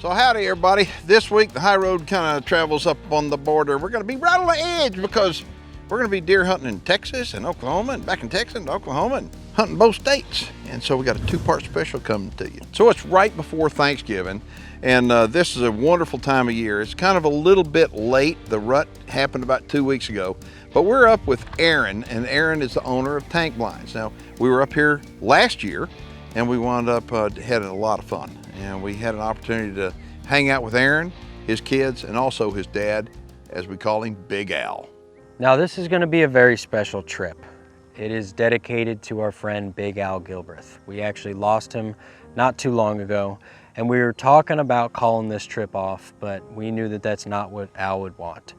So howdy everybody. This week the high road kind of travels up on the border. We're going to be right on the edge because we're going to be deer hunting in Texas and Oklahoma and back in Texas and Oklahoma and hunting both states. And so we got a two-part special coming to you. So it's right before Thanksgiving and this is a wonderful time of year. It's kind of a little bit late. The rut happened about 2 weeks ago, but we're up with Aaron, and Aaron is the owner of Tank Blinds. Now we were up here last year and we wound up having a lot of fun. And we had an opportunity to hang out with Aaron, his kids, and also his dad, as we call him, Big Al. Now this is going to be a very special trip. It is dedicated to our friend Big Al Gilbreath. We actually lost him not too long ago, and we were talking about calling this trip off, but we knew that that's not what Al would want.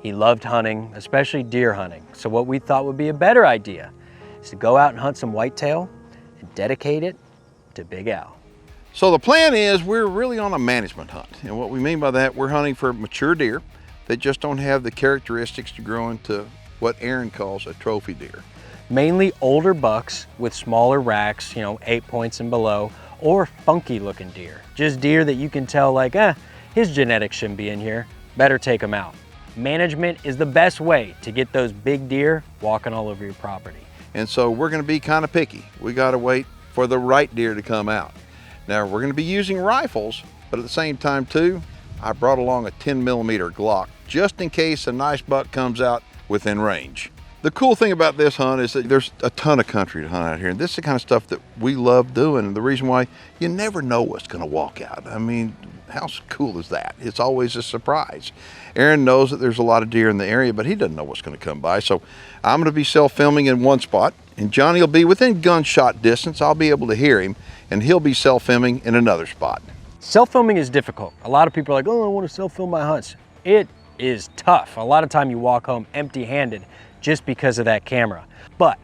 He loved hunting, especially deer hunting. So what we thought would be a better idea is to go out and hunt some whitetail and dedicate it to Big Al. So the plan is we're really on a management hunt. And what we mean by that, we're hunting for mature deer that just don't have the characteristics to grow into what Aaron calls a trophy deer. Mainly older bucks with smaller racks, 8 points and below, or funky looking deer. Just deer that you can tell like, his genetics shouldn't be in here, better take them out. Management is the best way to get those big deer walking all over your property. And so we're gonna be kind of picky. We gotta wait for the right deer to come out. Now we're going to be using rifles, but at the same time too, I brought along a 10mm Glock just in case a nice buck comes out within range. The cool thing about this hunt is that there's a ton of country to hunt out here, and this is the kind of stuff that we love doing, and the reason why you never know what's going to walk out. I mean, how cool is that? It's always a surprise. Aaron knows that there's a lot of deer in the area, but he doesn't know what's going to come by, so I'm going to be self-filming in one spot, and Johnny will be within gunshot distance. I'll be able to hear him, and he'll be self-filming in another spot. Self-filming is difficult. A lot of people are like, oh, I want to self-film my hunts. It is tough. A lot of time you walk home empty-handed just because of that camera. But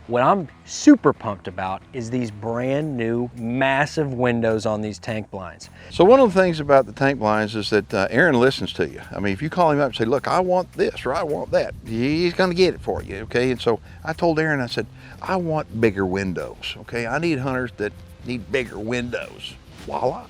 what I'm super pumped about is these brand new massive windows on these tank blinds. So one of the things about the tank blinds is that Aaron listens to you. I mean, if you call him up and say, look, I want this or I want that, he's going to get it for you, okay? And so I told Aaron, I said, I want bigger windows, okay? I need hunters that need bigger windows. Voila,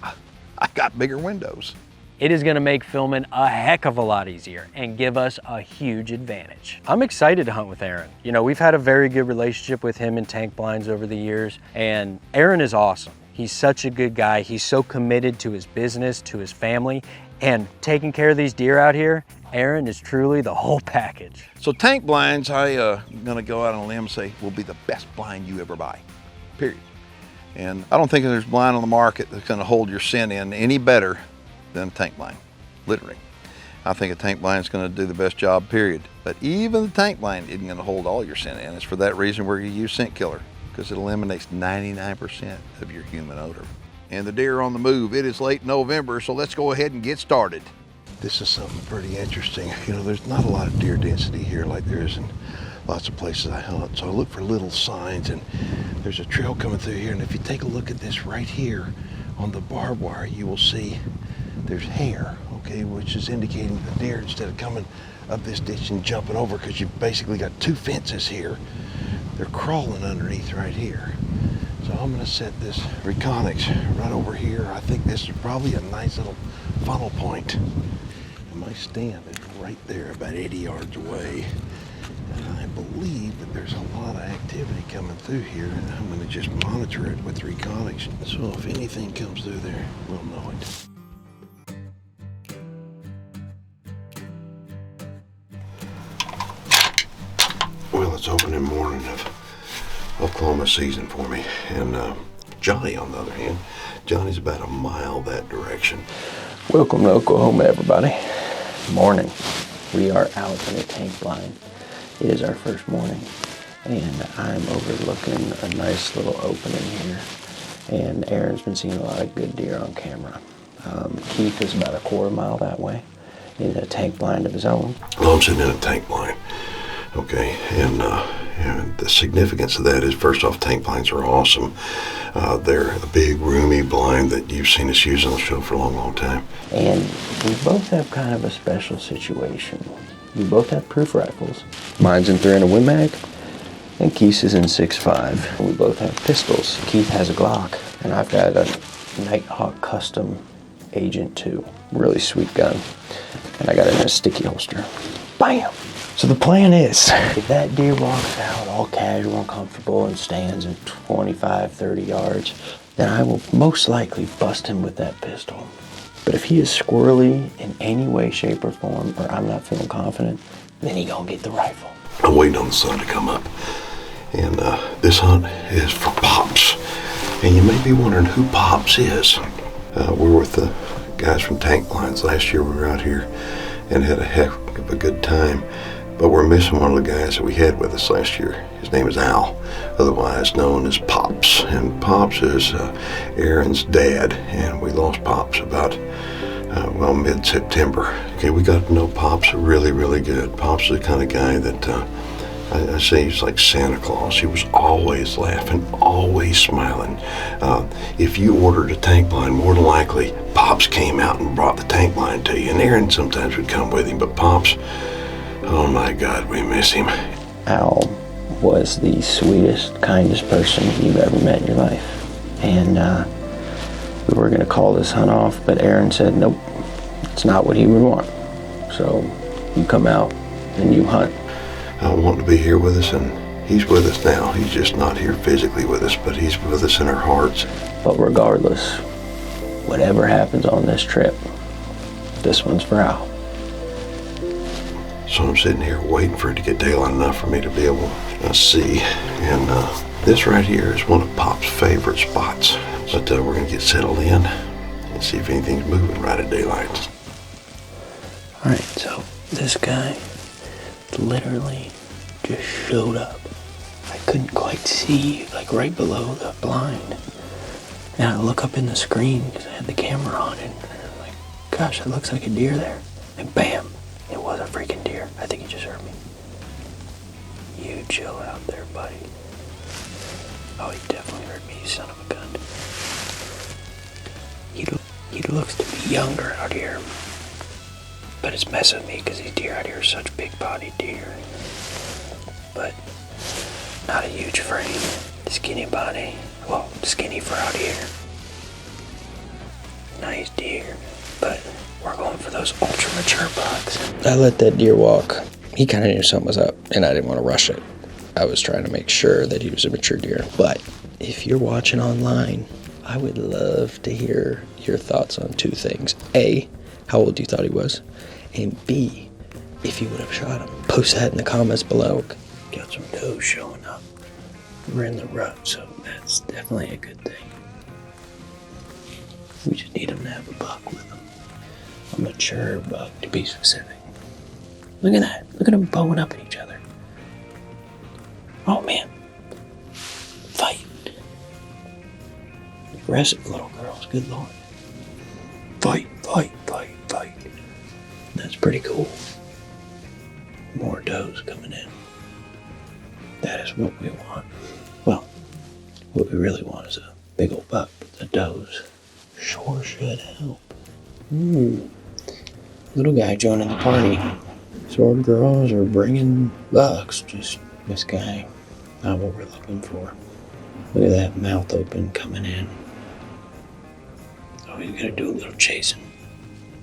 I got bigger windows. It is going to make filming a heck of a lot easier and give us a huge advantage. I'm excited to hunt with Aaron. We've had a very good relationship with him and tank blinds over the years, and Aaron is awesome. He's such a good guy. He's so committed to his business, to his family, and taking care of these deer out here. Aaron is truly the whole package. So tank blinds, I'm gonna go out on a limb and say, will be the best blind you ever buy, period. And I don't think there's blind on the market that's gonna hold your scent in any better than a tank blind, literally. I think a tank blind is gonna do the best job, period. But even the tank blind isn't gonna hold all your scent in. It's for that reason we're gonna use scent killer, because it eliminates 99% of your human odor. And the deer are on the move. It is late November, so let's go ahead and get started. This is something pretty interesting. There's not a lot of deer density here like there is in lots of places I hunt. So I look for little signs, and there's a trail coming through here. And if you take a look at this right here on the barbed wire, you will see there's hair, okay, which is indicating the deer, instead of coming up this ditch and jumping over, because you've basically got two fences here, they're crawling underneath right here. So I'm gonna set this Reconyx right over here. I think this is probably a nice little funnel point. And my stand is right there, about 80 yards away. And I believe that there's a lot of activity coming through here, and I'm gonna just monitor it with Reconyx. So if anything comes through there, we'll know it. Well, it's opening morning of Oklahoma season for me, and Johnny, on the other hand, Johnny's about a mile that direction. Welcome to Oklahoma, everybody. Morning. We are out in a tank blind. It is our first morning, and I'm overlooking a nice little opening here. And Aaron's been seeing a lot of good deer on camera. Keith is about a quarter mile that way in a tank blind of his own. Well, I'm sitting in a tank blind, okay, and the significance of that is, first off, tank blinds are awesome. They're a big, roomy blind that you've seen us use on the show for a long, long time. And we both have kind of a special situation. We both have proof rifles. Mine's in 300 Win Mag, and Keith's is in 6.5. We both have pistols. Keith has a Glock, and I've got a Nighthawk Custom Agent 2. Really sweet gun. And I got it in a sticky holster. Bam! So the plan is, if that deer walks out all casual and comfortable and stands at 25, 30 yards, then I will most likely bust him with that pistol. But if he is squirrely in any way, shape, or form, or I'm not feeling confident, then he gonna get the rifle. I'm waiting on the sun to come up. And this hunt is for Pops. And you may be wondering who Pops is. We're with the guys from Tank Lines. Last year we were out here and had a heck of a good time. But we're missing one of the guys that we had with us last year. His name is Al, otherwise known as Pops. And Pops is Aaron's dad. And we lost Pops about, mid-September. Okay, we got to know Pops really, really good. Pops is the kind of guy that I say he's like Santa Claus. He was always laughing, always smiling. If you ordered a tank line, more than likely, Pops came out and brought the tank line to you. And Aaron sometimes would come with him, but Pops, oh my God, we miss him. Al was the sweetest, kindest person you've ever met in your life. And we were gonna call this hunt off, but Aaron said, nope, it's not what he would want. So you come out and you hunt. I want to be here with us, and he's with us now. He's just not here physically with us, but he's with us in our hearts. But regardless, whatever happens on this trip, this one's for Al. So I'm sitting here waiting for it to get daylight enough for me to be able to see. And this right here is one of Pop's favorite spots. But we're going to get settled in and see if anything's moving right at daylight. All right, so this guy literally just showed up. I couldn't quite see, like right below the blind. And I look up in the screen because I had the camera on, and I'm like, gosh, it looks like a deer there. And bam, it was a freaking deer. I think he just heard me. You chill out there, buddy. Oh, he definitely heard me, you son of a gun. He looks to be younger out here. But it's messing with me because these deer out here are such big-bodied deer. But not a huge frame, skinny body. Well, skinny for out here. Nice deer, but we're going for those ultra-mature bucks. I let that deer walk. He kind of knew something was up, and I didn't want to rush it. I was trying to make sure that he was a mature deer. But if you're watching online, I would love to hear your thoughts on two things. A, how old you thought he was? And B, if you would have shot him. Post that in the comments below. Got some does showing up. We're in the rut, so that's definitely a good thing. We just need him to have a buck with him. A mature buck, to be specific. Look at that. Look at them bowing up at each other. Oh, man. Fight. Aggressive little girls, good lord. Fight, fight, fight, fight. That's pretty cool. More does coming in. That is what we want. Well, what we really want is a big old buck, but the does sure should help. Little guy joining the party. So our girls are bringing bucks, just this guy, not what we're looking for. Look at that mouth open coming in. Oh, he's gonna do a little chasing.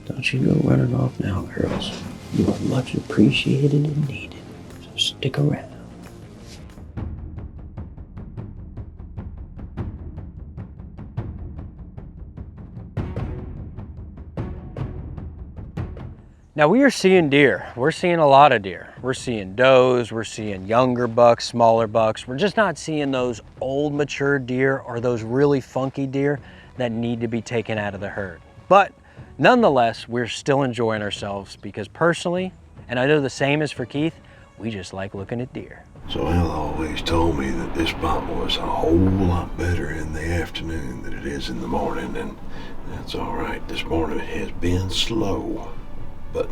Don't you go running off now, girls. You are much appreciated and needed, so stick around. Now we are seeing deer. We're seeing a lot of deer. We're seeing does, we're seeing younger bucks, smaller bucks. We're just not seeing those old mature deer or those really funky deer that need to be taken out of the herd. But nonetheless, we're still enjoying ourselves because personally, and I know the same is for Keith, we just like looking at deer. So Al always told me that this spot was a whole lot better in the afternoon than it is in the morning, and that's all right. This morning has been slow, but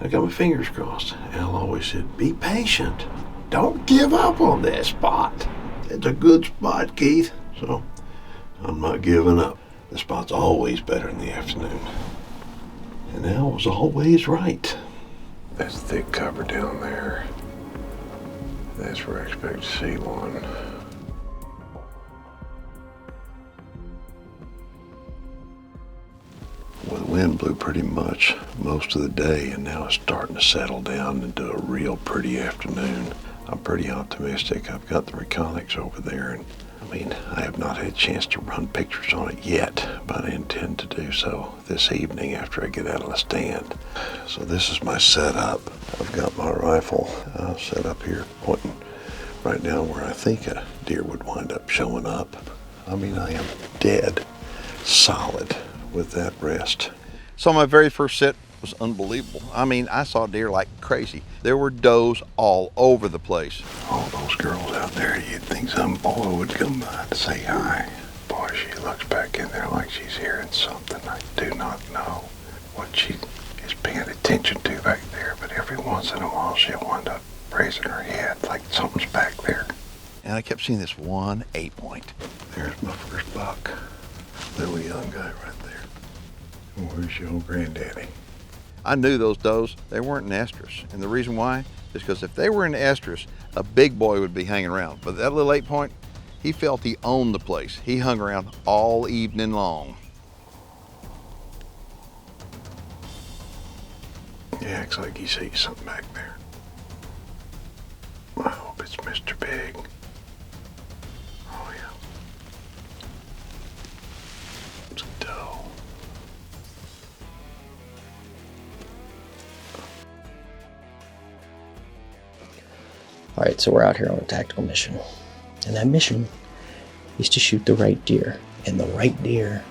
I got my fingers crossed. Al always said, be patient. Don't give up on that spot. It's a good spot, Keith. So I'm not giving up. The spot's always better in the afternoon. And Al was always right. That's thick cover down there. That's where I expect to see one. wind blew pretty much most of the day, and now it's starting to settle down into a real pretty afternoon. I'm pretty optimistic. I've got the reconics over there, and I have not had a chance to run pictures on it yet, but I intend to do so this evening after I get out of the stand. So this is my setup. I've got my rifle set up here, pointing right now where I think a deer would wind up showing up. I am dead solid with that rest. So my very first sit was unbelievable. I saw deer like crazy. There were does all over the place. All those girls out there, you'd think some boy would come by to say hi. Boy, she looks back in there like she's hearing something. I do not know what she is paying attention to back there, but every once in a while she'll wind up raising her head like something's back there. And I kept seeing this one 8-point. There's my first buck. Little young guy right there. Where's your old granddaddy? I knew those does, they weren't in estrus. And the reason why is because if they were in estrus, a big boy would be hanging around. But that little 8-point, he felt he owned the place. He hung around all evening long. He acts like he sees something back there. I hope it's Mr. Big. Oh yeah. It's a doe. All right, so we're out here on a tactical mission. And that mission is to shoot the right deer. And the right deer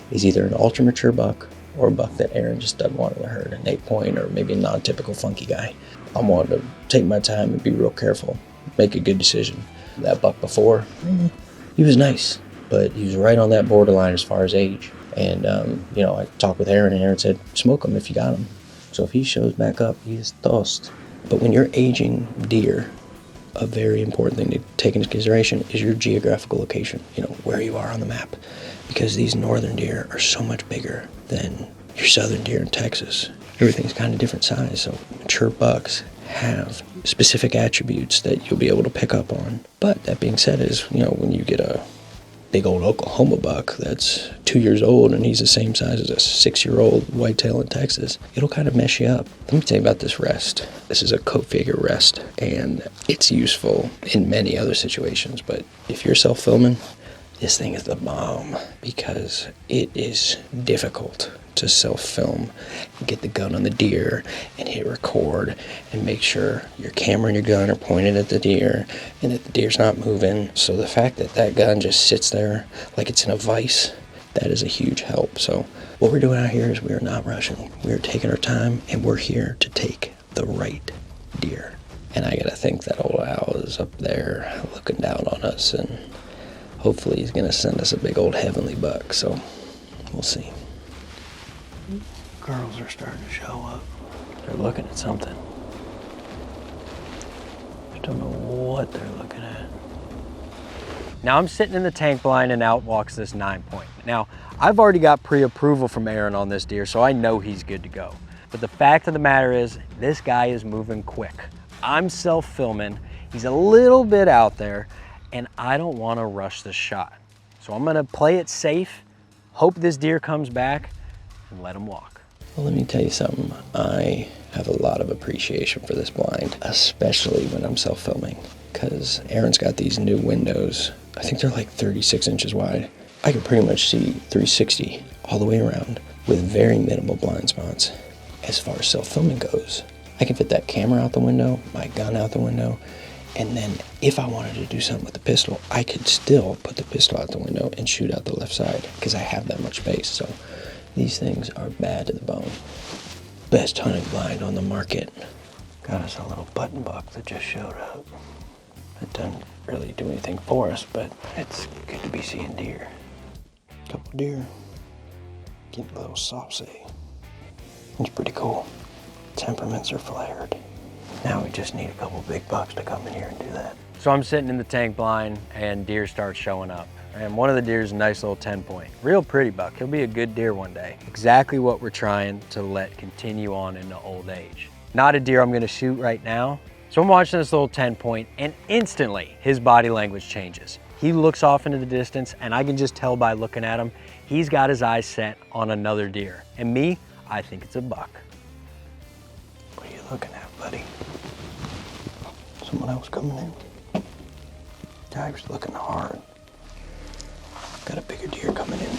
is either an ultra mature buck or a buck that Aaron just doesn't want in the herd, an 8-point or maybe a non-typical funky guy. I'm wanting to take my time and be real careful, make a good decision. That buck before, he was nice, but he was right on that borderline as far as age. And, I talked with Aaron, and Aaron said, smoke him if you got him. So if he shows back up, he's toast. But when you're aging deer, a very important thing to take into consideration is your geographical location, where you are on the map. Because these northern deer are so much bigger than your southern deer in Texas. Everything's kind of different size, so mature bucks have specific attributes that you'll be able to pick up on. But that being said is, when you get a big old Oklahoma buck that's 2 years old and he's the same size as a 6-year-old whitetail in Texas, it'll kind of mess you up. Let me tell you about this rest. This is a coat figure rest, and it's useful in many other situations, but if you're self-filming, this thing is the bomb because it is difficult to self-film, get the gun on the deer and hit record and make sure your camera and your gun are pointed at the deer and that the deer's not moving. So the fact that that gun just sits there like it's in a vise, that is a huge help. So what we're doing out here is we are not rushing. We're taking our time, and we're here to take the right deer. And I gotta think that old owl is up there looking down on us, and hopefully he's gonna send us a big old heavenly buck, so we'll see. Girls are starting to show up. They're looking at something. I don't know what they're looking at. Now I'm sitting in the tank blind and out walks this 9-point. Now, I've already got pre-approval from Aaron on this deer, so I know he's good to go. But the fact of the matter is, this guy is moving quick. I'm self-filming, he's a little bit out there, and I don't wanna rush the shot. So I'm gonna play it safe, hope this deer comes back, and let him walk. Well, let me tell you something. I have a lot of appreciation for this blind, especially when I'm self-filming, because Aaron's got these new windows. I think they're like 36 inches wide. I can pretty much see 360 all the way around with very minimal blind spots. As far as self-filming goes, I can fit that camera out the window, my gun out the window, and then if I wanted to do something with the pistol, I could still put the pistol out the window and shoot out the left side because I have that much space. So these things are bad to the bone. Best hunting blind on the market. Got us a little button buck that just showed up. It doesn't really do anything for us, but it's good to be seeing deer. Couple deer. Getting a little saucy. It's pretty cool. Temperaments are flared. Now we just need a couple big bucks to come in here and do that. So I'm sitting in the tank blind and deer start showing up. And one of the deer is a nice little 10-point. Real pretty buck. He'll be a good deer one day. Exactly what we're trying to let continue on into old age. Not a deer I'm gonna shoot right now. So I'm watching this little 10-point and instantly his body language changes. He looks off into the distance, and I can just tell by looking at him, he's got his eyes set on another deer. And me, I think it's a buck. What are you looking at, buddy? Someone else coming in? Tiger's looking hard. Got a bigger deer coming in.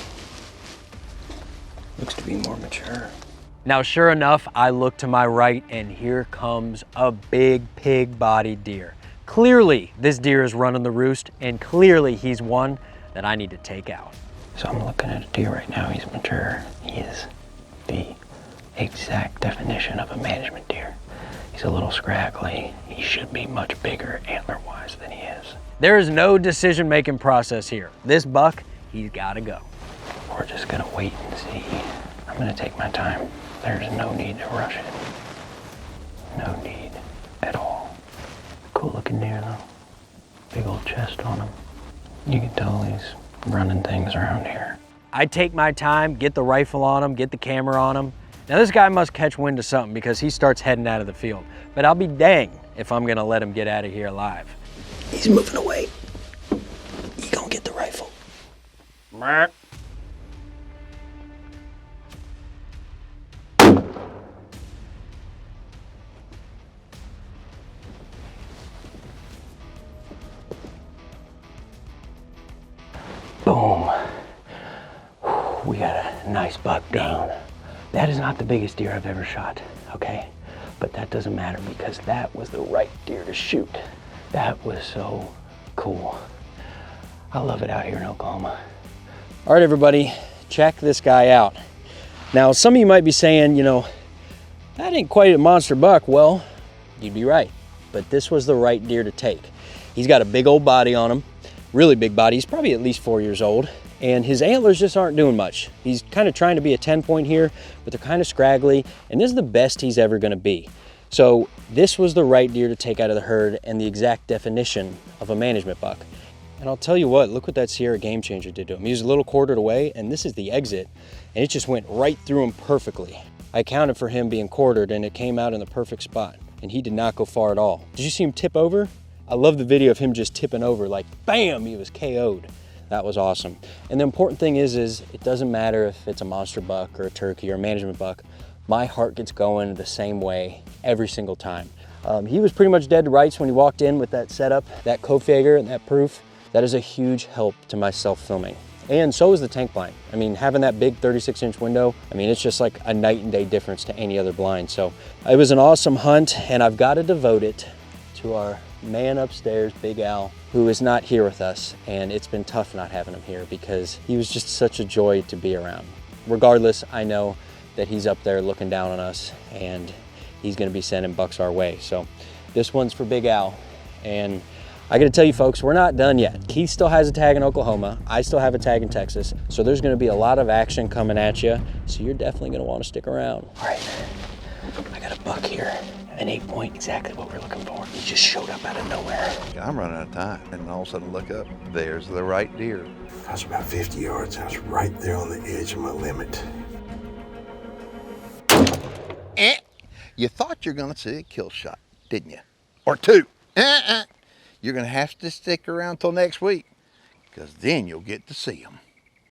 Looks to be more mature. Now, sure enough, I look to my right, and here comes a big pig-bodied deer. Clearly, this deer is running the roost, and clearly he's one that I need to take out. So I'm looking at a deer right now. He's mature. He is the exact definition of a management deer. He's a little scraggly. He should be much bigger antler-wise than he is. There is no decision-making process here. This buck, he's gotta go. We're just gonna wait and see. I'm gonna take my time. There's no need to rush it. No need at all. Cool looking deer though. Big old chest on him. You can tell he's running things around here. I take my time, get the rifle on him, get the camera on him. Now this guy must catch wind of something because he starts heading out of the field. But I'll be dang if I'm gonna let him get out of here alive. He's moving away. You gonna get the rifle. Boom. We got a nice buck down. That is not the biggest deer I've ever shot, okay? But that doesn't matter because that was the right deer to shoot. That was so cool. I love it out here in Oklahoma. All right, everybody, check this guy out. Now, some of you might be saying, you know, that ain't quite a monster buck. Well, you'd be right, but this was the right deer to take. He's got a big old body on him, really big body. He's probably at least 4 years old, and his antlers just aren't doing much. He's kind of trying to be a 10-point here, but they're kind of scraggly, and this is the best he's ever gonna be. So this was the right deer to take out of the herd and the exact definition of a management buck. And I'll tell you what, look what that Sierra Game Changer did to him. He was a little quartered away, and this is the exit, and it just went right through him perfectly. I accounted for him being quartered, and it came out in the perfect spot, and he did not go far at all. Did you see him tip over? I love the video of him just tipping over, like bam, he was KO'd. That was awesome. And the important thing is it doesn't matter if it's a monster buck or a turkey or a management buck. My heart gets going the same way every single time. He was pretty much dead to rights when he walked in with that setup, that Kofeger and that proof. That is a huge help to my self-filming. And so is the tank blind. I mean, having that big 36-inch window, I mean, it's just like a night and day difference to any other blind. So it was an awesome hunt, and I've got to devote it to our man upstairs, Big Al, who is not here with us. And it's been tough not having him here because he was just such a joy to be around. Regardless, I know that he's up there looking down on us, and he's gonna be sending bucks our way. So this one's for Big Al. And I gotta tell you folks, we're not done yet. Keith still has a tag in Oklahoma. I still have a tag in Texas. So there's gonna be a lot of action coming at you. So you're definitely gonna wanna stick around. All right, I got a buck here, an 8-point, exactly what we're looking for. He just showed up out of nowhere. I'm running out of time, and all of a sudden look up, there's the right deer. I was about 50 yards. I was right there on the edge of my limit. You thought you're gonna see a kill shot, didn't you? Or two. You're gonna have to stick around till next week, because then you'll get to see them.